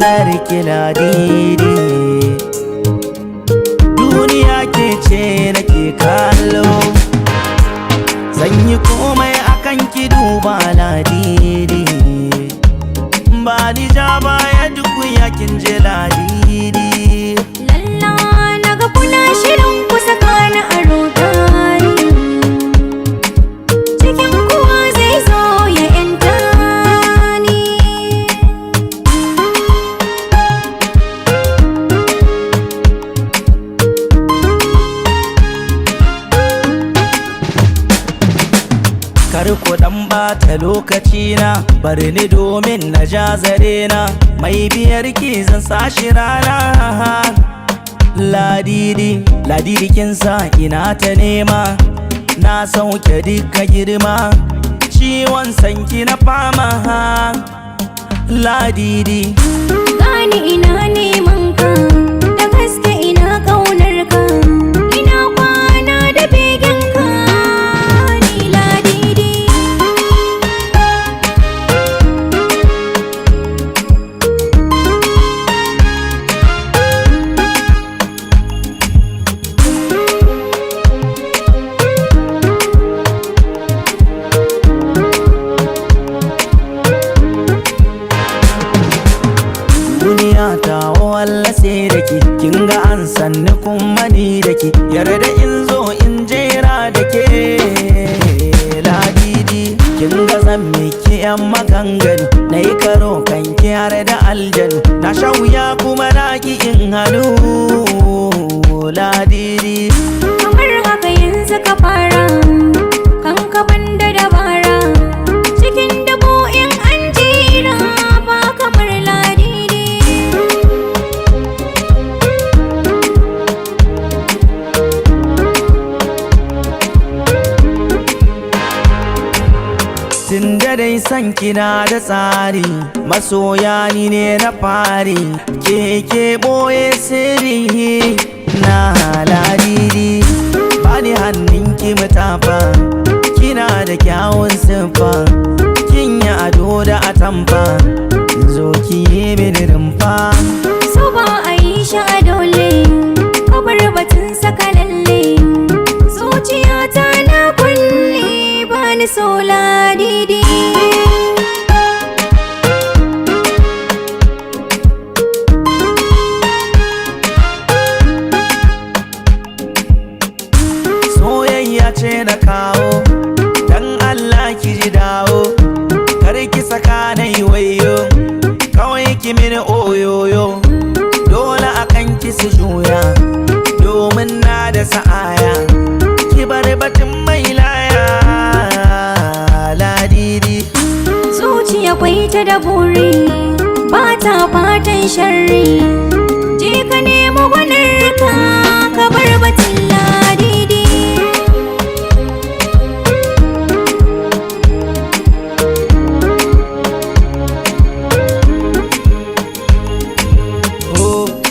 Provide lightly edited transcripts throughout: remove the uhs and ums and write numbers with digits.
ƙaunar ki ladidi. Duniya ke ce nake kallo, zan yi komai akan ki duba ladidi. Ba ni ja baya duk yakin je ladidi. Lalla naga kuna shirin ku saka ni a rudani, cikin kuwa zai zo ya yanta ni. Kar ku dan bata lokaci na, bari ni domin na ja zare na, mai biyar ki zan sashi rana. Ladidi, ladidi kin sa ina ta nema, na sauke duka girma, ciwon sanki na fama. Ladidi, gani ina neman ka, da gaske ina ƙaunar ka, ina kwana da begen ka, ni ladidi. duniya ta walla sai da ki, kin ga an sanni kuma ni da ki, yarda in zo in jera da ke. Ladidi, kin ga zan miki yan maganganu, na yi karo kan ki har da aljanu, na sha wuya kuma na ki in hannu. Ladidi, Kamar haka yanzu ka fara, kan ka banda dabara, cikin dabo in an jira ba kamar ladidi. tunda dai san kina da tsari, masoya ni ne na fari, ke boye sirri na. Ladidi, bani hannunki mutafa, kina da kyawun siffa, kin yi ado da atamfa, zo ki yi mini rumfa. So ba a yi shi a dole, kabar batun saka lalle, zuciyata na kulle ba ni so ladidi. Soyayya ce na kawo, dan Allah ki ji dawo, kar ki saka na yi wayo, kawai ki mini oyoyo, dole akan ki su juya, domin na da sa'aya, ki bar batun mai laya. Ladidi, Zuciya kwai ta da buri, ba ta fatan sharri, je ka nemo gwanarka, ka bar batun ladidi.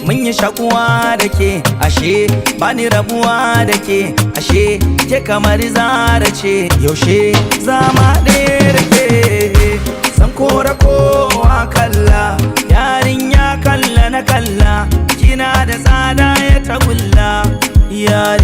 mun yi shakuwa da ke, ashe bani rabuwa da ke, ashe ke kamar zara ce, yaushe zama ɗaya da ke. San kora kowa kalla, yarinya kalla na kalla, kina da tsada ya tagulla, ya